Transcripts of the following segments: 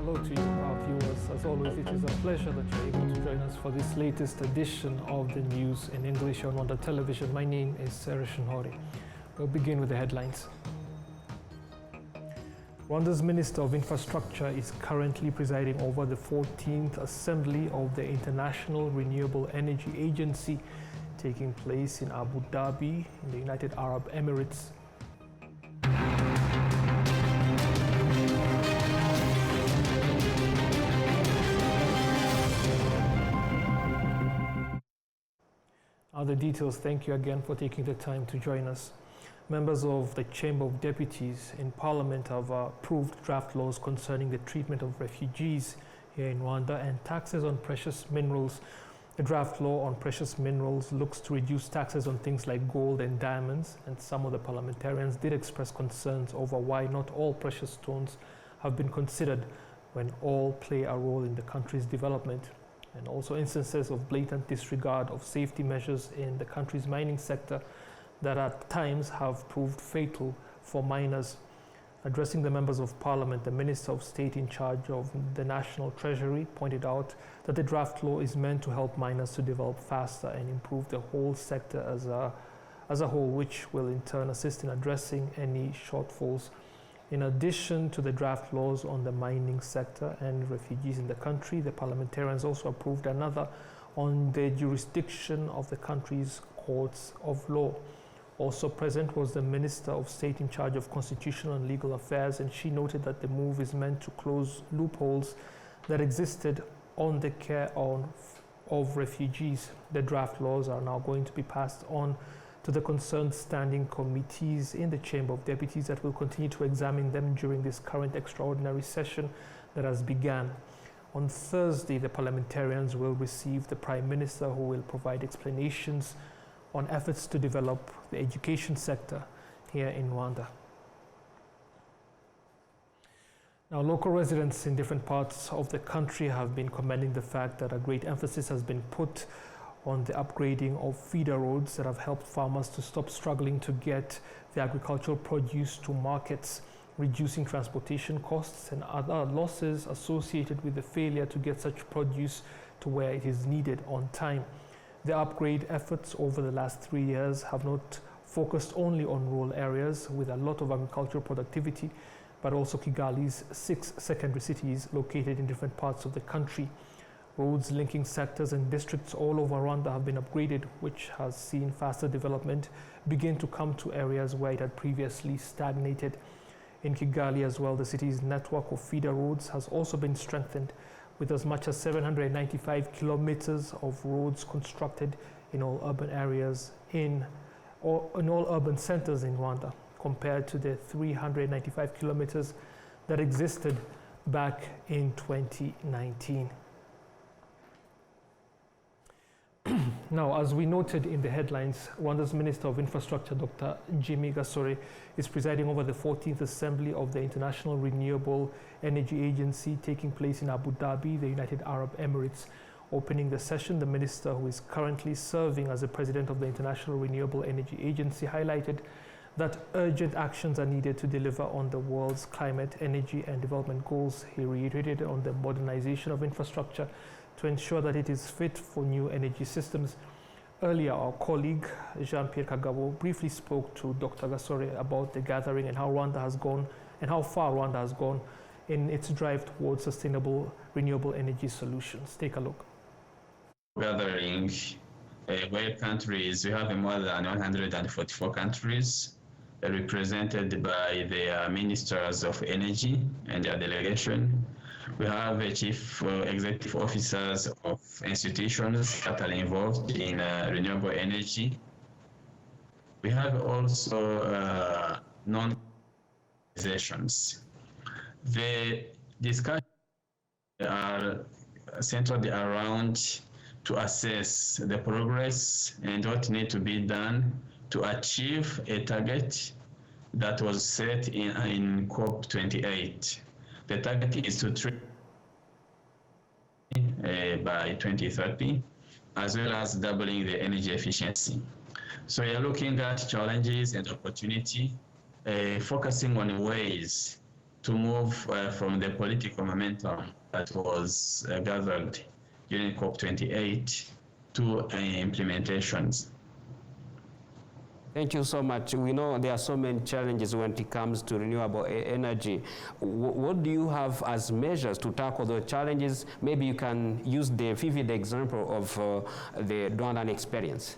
Hello to you, our viewers. As always, it is a pleasure that you're able to join us for this latest edition of the news in English on Rwanda Television. My name is Serishan Hori. We'll begin with the headlines. Rwanda's Minister of Infrastructure is currently presiding over the 14th Assembly of the International Renewable Energy Agency, taking place in Abu Dhabi in the United Arab Emirates. Other details, thank you again for taking the time to join us. Members of the Chamber of Deputies in Parliament have approved draft laws concerning the treatment of refugees here in Rwanda and taxes on precious minerals. The draft law on precious minerals looks to reduce taxes on things like gold and diamonds, and some of the parliamentarians did express concerns over why not all precious stones have been considered when all play a role in the country's development, and also instances of blatant disregard of safety measures in the country's mining sector that at times have proved fatal for miners. Addressing the members of parliament, the Minister of State in charge of the National Treasury pointed out that the draft law is meant to help miners to develop faster and improve the whole sector as a whole, which will in turn assist in addressing any shortfalls. In addition to the draft laws on the mining sector and refugees in the country, the parliamentarians also approved another on the jurisdiction of the country's courts of law. Also present was the Minister of State in charge of Constitutional and Legal Affairs, and she noted that the move is meant to close loopholes that existed on the care of refugees. The draft laws are now going to be passed on to the concerned standing committees in the Chamber of Deputies that will continue to examine them during this current extraordinary session that has begun. On Thursday, the parliamentarians will receive the Prime Minister, who will provide explanations on efforts to develop the education sector here in Rwanda. Now, local residents in different parts of the country have been commending the fact that a great emphasis has been put on the upgrading of feeder roads that have helped farmers to stop struggling to get the agricultural produce to markets, reducing transportation costs and other losses associated with the failure to get such produce to where it is needed on time. The upgrade efforts over the last 3 years have not focused only on rural areas with a lot of agricultural productivity, but also Kigali's 6 secondary cities located in different parts of the country. Roads linking sectors and districts all over Rwanda have been upgraded, which has seen faster development begin to come to areas where it had previously stagnated. In Kigali as well, the city's network of feeder roads has also been strengthened, with as much as 795 kilometers of roads constructed in all urban areas in all urban centers in Rwanda, compared to the 395 kilometers that existed back in 2019. Now, as we noted in the headlines, Rwanda's Minister of Infrastructure, Dr. Jimmy Gasore, is presiding over the 14th Assembly of the International Renewable Energy Agency taking place in Abu Dhabi, the United Arab Emirates. Opening the session, the minister, who is currently serving as the president of the International Renewable Energy Agency, highlighted that urgent actions are needed to deliver on the world's climate, energy, and development goals. He reiterated on the modernization of infrastructure to ensure that it is fit for new energy systems. Earlier, our colleague Jean-Pierre Kagabo briefly spoke to Dr. Gasore about the gathering and how Rwanda has gone and how far Rwanda has gone in its drive towards sustainable renewable energy solutions. Take a look. Gathering where countries, we have more than 144 countries represented by their ministers of energy and their delegation. We have chief executive officers of institutions that are involved in renewable energy. We have also non-organizations. The discussions are centered around to assess the progress and what needs to be done to achieve a target that was set in COP28. The target is to treat by 2030, as well as doubling the energy efficiency. So we are looking at challenges and opportunity, focusing on ways to move from the political momentum that was gathered during COP28 to implementations. Thank you so much. We know there are so many challenges when it comes to renewable energy. What do you have as measures to tackle the challenges? Maybe you can use the vivid example of the Rwandan experience.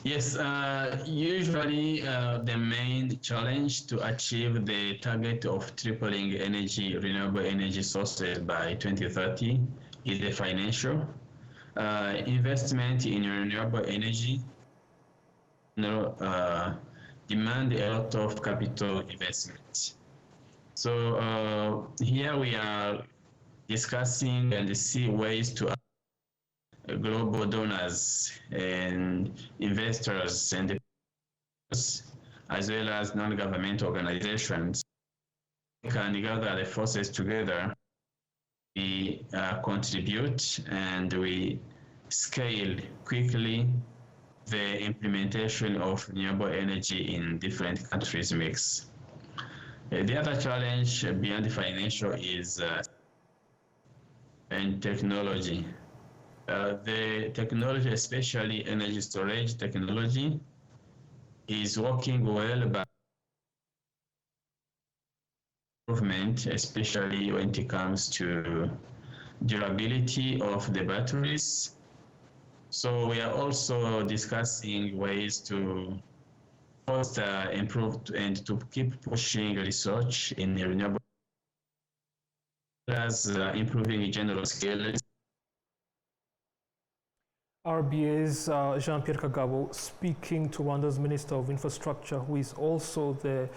Yes, usually the main challenge to achieve the target of tripling renewable energy sources by 2030 is the financial. Investment in renewable energy demand a lot of capital investment. So here we are discussing and see ways to global donors and investors and as well as non-governmental organizations can gather the forces together. We contribute and we scale quickly the implementation of renewable energy in different countries mix. The other challenge beyond the financial is and technology. The technology, especially energy storage technology, is working well, but improvement, especially when it comes to durability of the batteries. So we are also discussing ways to foster, improve, and to keep pushing research in renewable as improving general skills. RBA's Jean-Pierre Kagabo speaking to Rwanda's Minister of Infrastructure, who is also the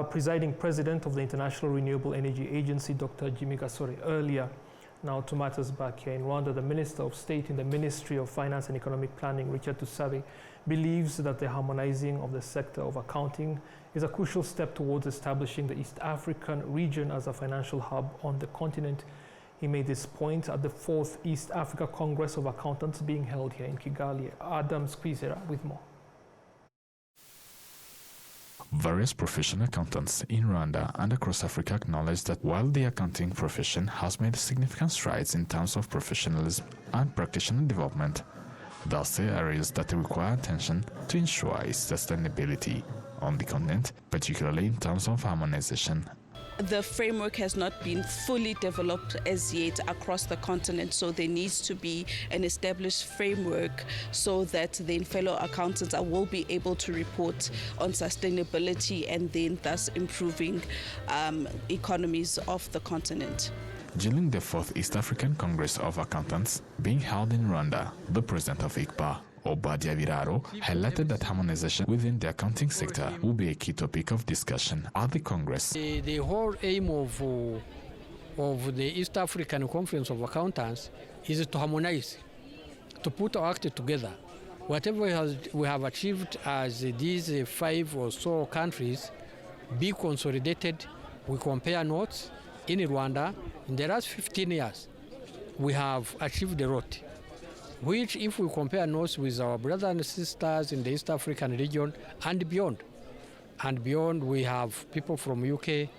presiding president of the International Renewable Energy Agency, Dr. Jimmy Gasore, earlier. Now to matters back here in Rwanda, the Minister of State in the Ministry of Finance and Economic Planning, Richard Tusabe, believes that the harmonizing of the sector of accounting is a crucial step towards establishing the East African region as a financial hub on the continent. He made this point at the 4th East Africa Congress of Accountants being held here in Kigali. Adam Squizera with more. Various professional accountants in Rwanda and across Africa acknowledge that while the accounting profession has made significant strides in terms of professionalism and practitioner development, there are still areas that require attention to ensure its sustainability on the continent, particularly in terms of harmonization. The framework has not been fully developed as yet across the continent, so there needs to be an established framework so that then fellow accountants will be able to report on sustainability and then thus improving economies of the continent. During the 4th East African Congress of Accountants being held in Rwanda, the president of ICPA, Obadia Biraro, highlighted that harmonization within the accounting sector will be a key topic of discussion at the Congress. The whole aim of the East African Conference of Accountants is to harmonize, to put our act together. Whatever we have achieved as these 5 or so countries be consolidated. We compare notes in Rwanda. In the last 15 years, we have achieved a lot, which if we compare notes with our brothers and sisters in the East African region and beyond, we have people from UK,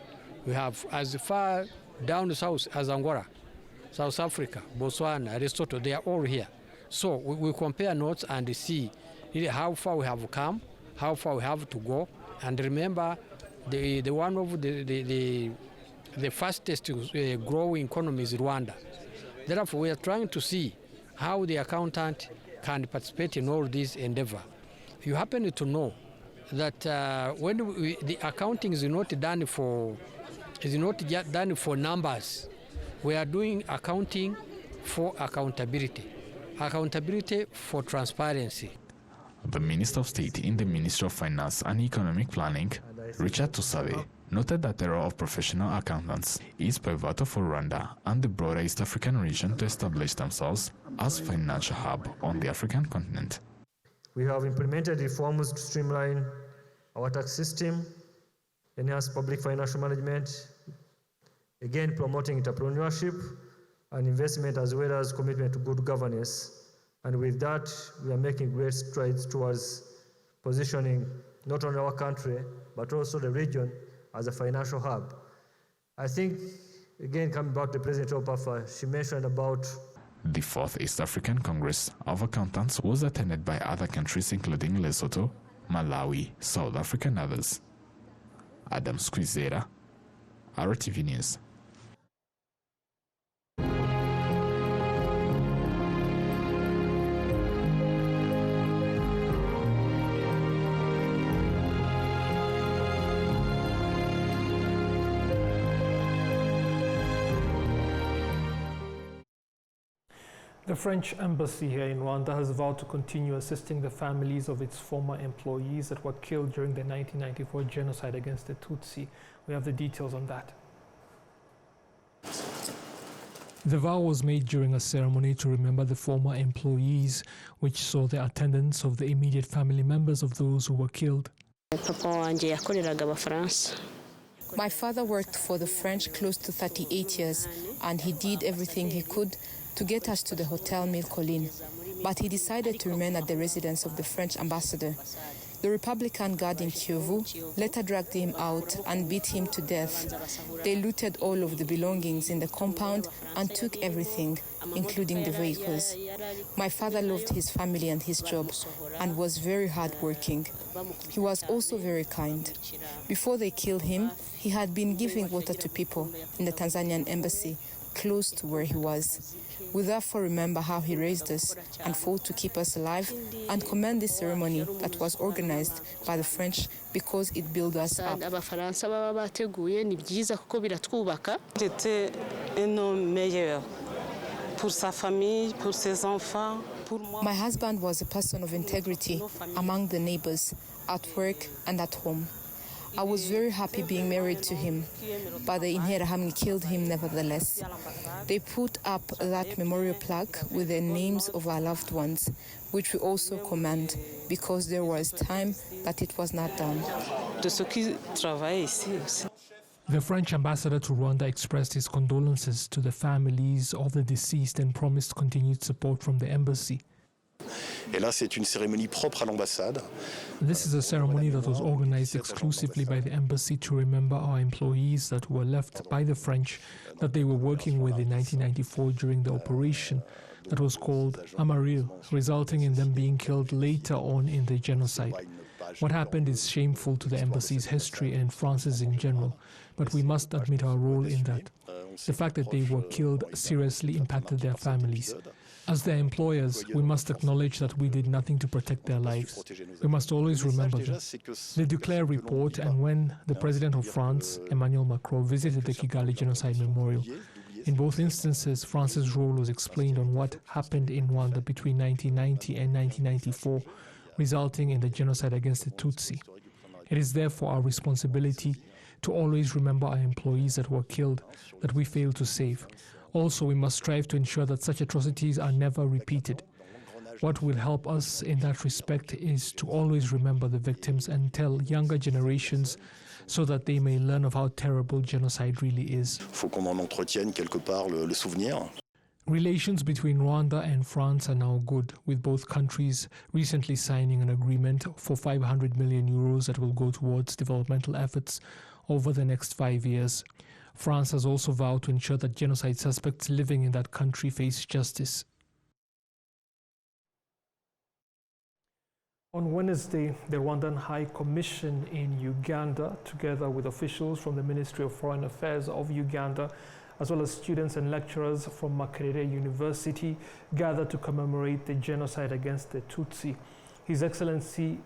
we have as far down south as Angola, South Africa, Botswana, Lesotho, they are all here. So we compare notes and see really how far we have come, how far we have to go, and remember the one of the fastest growing economy is Rwanda. Therefore, we are trying to see how the accountant can participate in all this endeavor. You happen to know that when the accounting is not done for numbers. We are doing accounting for accountability for transparency. The Minister of State in the Ministry of Finance and Economic Planning, Richard Tusabe, noted that the role of professional accountants is pivotal for Rwanda and the broader East African region to establish themselves as financial hub on the African continent. We have implemented reforms to streamline our tax system, enhance public financial management, again promoting entrepreneurship and investment as well as commitment to good governance. And with that, we are making great strides towards positioning not only our country, but also the region as a financial hub. I think, again, coming back to President Opafa, she mentioned about The 4th East African Congress of Accountants was attended by other countries including Lesotho, Malawi, South Africa and others. Adam Squizera, RwandaTV News. The French embassy here in Rwanda has vowed to continue assisting the families of its former employees that were killed during the 1994 genocide against the Tutsi. We have the details on that. The vow was made during a ceremony to remember the former employees, which saw the attendance of the immediate family members of those who were killed. My father worked for the French close to 38 years, and he did everything he could to get us to the Hotel Mille Collines, but he decided to remain at the residence of the French ambassador. The Republican guard in Kivu later dragged him out and beat him to death. They looted all of the belongings in the compound and took everything, including the vehicles. My father loved his family and his job and was very hardworking. He was also very kind. Before they killed him, he had been giving water to people in the Tanzanian embassy close to where he was. We therefore remember how he raised us and fought to keep us alive and commend this ceremony that was organized by the French because it built us up. My husband was a person of integrity among the neighbors, at work and at home. I was very happy being married to him, but the Interahamwe killed him nevertheless. They put up that memorial plaque with the names of our loved ones, which we also commend because there was time that it was not done. The French ambassador to Rwanda expressed his condolences to the families of the deceased and promised continued support from the embassy. This is a ceremony that was organized exclusively by the embassy to remember our employees that were left by the French that they were working with in 1994 during the operation that was called Amaril, resulting in them being killed later on in the genocide. What happened is shameful to the embassy's history and France's in general, but we must admit our role in that. The fact that they were killed seriously impacted their families. As their employers, we must acknowledge that we did nothing to protect their lives. We must always remember them. The Duclair report, and when the President of France, Emmanuel Macron, visited the Kigali Genocide Memorial, in both instances, France's role was explained on what happened in Rwanda between 1990 and 1994, resulting in the genocide against the Tutsi. It is therefore our responsibility to always remember our employees that were killed, that we failed to save. Also, we must strive to ensure that such atrocities are never repeated. What will help us in that respect is to always remember the victims and tell younger generations so that they may learn of how terrible genocide really is. Relations between Rwanda and France are now good, with both countries recently signing an agreement for 500 million euros that will go towards developmental efforts over the next 5 years. France has also vowed to ensure that genocide suspects living in that country face justice. On Wednesday, the Rwandan High Commission in Uganda, together with officials from the Ministry of Foreign Affairs of Uganda, as well as students and lecturers from Makerere University, gathered to commemorate the genocide against the Tutsi. His Excellency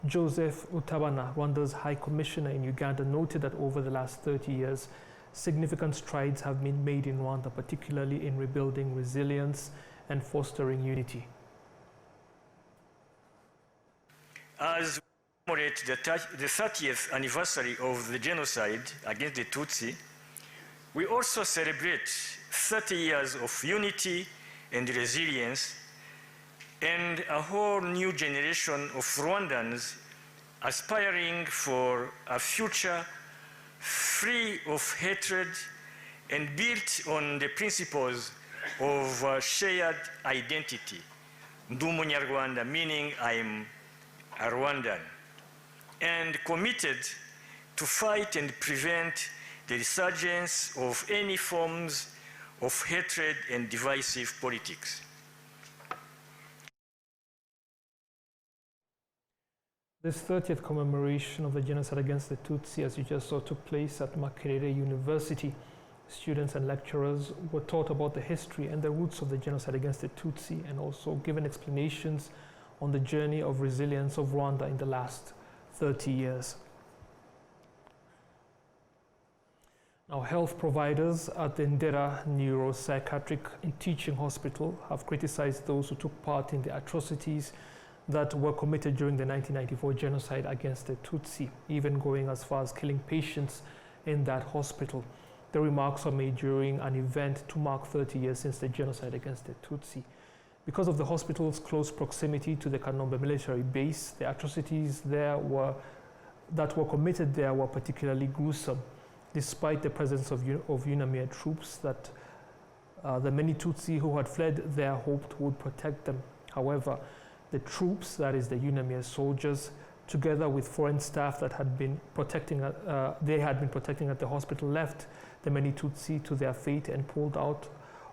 Joseph Utabana, Rwanda's High Commissioner in Uganda, noted that over the last 30 years, significant strides have been made in Rwanda, particularly in rebuilding resilience and fostering unity. As we commemorate the 30th anniversary of the genocide against the Tutsi, we also celebrate 30 years of unity and resilience and a whole new generation of Rwandans aspiring for a future free of hatred and built on the principles of shared identity. Ndi Umunyarwanda, meaning I am a Rwandan, and committed to fight and prevent the resurgence of any forms of hatred and divisive politics. This 30th commemoration of the genocide against the Tutsi, as you just saw, took place at Makerere University. Students and lecturers were taught about the history and the roots of the genocide against the Tutsi, and also given explanations on the journey of resilience of Rwanda in the last 30 years. Now, health providers at the Ndera Neuropsychiatric and Teaching Hospital have criticized those who took part in the atrocities that were committed during the 1994 genocide against the Tutsi, even going as far as killing patients in that hospital. The remarks were made during an event to mark 30 years since the genocide against the Tutsi. Because of the hospital's close proximity to the Kanombe military base, the atrocities that were committed there were particularly gruesome. Despite the presence of UNAMIR troops, that the many Tutsi who had fled there hoped would protect them. However, the troops, that is the UNAMIR soldiers, together with foreign staff that had been protecting at the hospital, left the many Tutsi to their fate and pulled out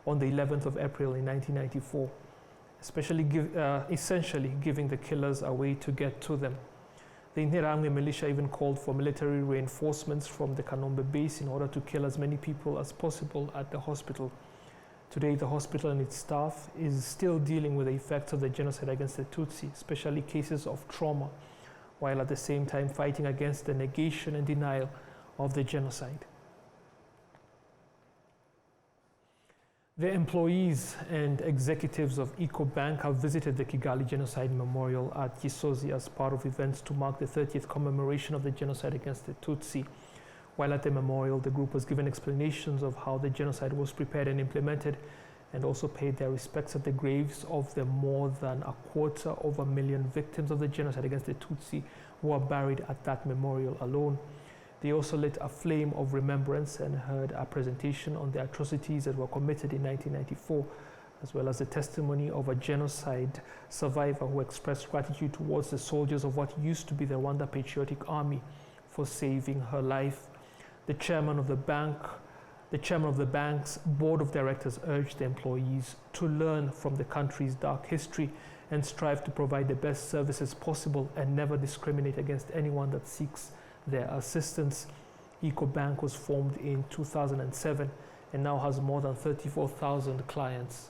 on the 11th of April in 1994, essentially giving the killers a way to get to them. The Interahamwe militia even called for military reinforcements from the Kanombe base in order to kill as many people as possible at the hospital. Today, the hospital and its staff is still dealing with the effects of the genocide against the Tutsi, especially cases of trauma, while at the same time fighting against the negation and denial of the genocide. The employees and executives of EcoBank have visited the Kigali Genocide Memorial at Gisozi as part of events to mark the 30th commemoration of the genocide against the Tutsi. While at the memorial, the group was given explanations of how the genocide was prepared and implemented, and also paid their respects at the graves of the more than 250,000 victims of the genocide against the Tutsi who are buried at that memorial alone. They also lit a flame of remembrance and heard a presentation on the atrocities that were committed in 1994, as well as the testimony of a genocide survivor who expressed gratitude towards the soldiers of what used to be the Rwanda Patriotic Army for saving her life. The chairman of the bank's board of directors urged the employees to learn from the country's dark history and strive to provide the best services possible and never discriminate against anyone that seeks their assistance. EcoBank was formed in 2007 and now has more than 34,000 clients.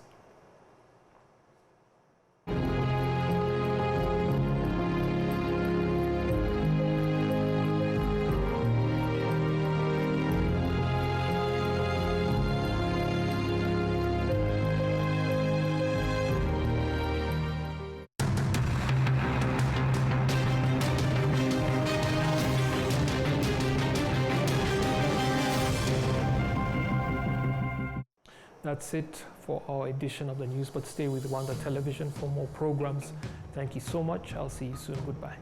That's it for our edition of the news, but stay with Rwanda Television for more programs. Thank you so much. I'll see you soon. Goodbye.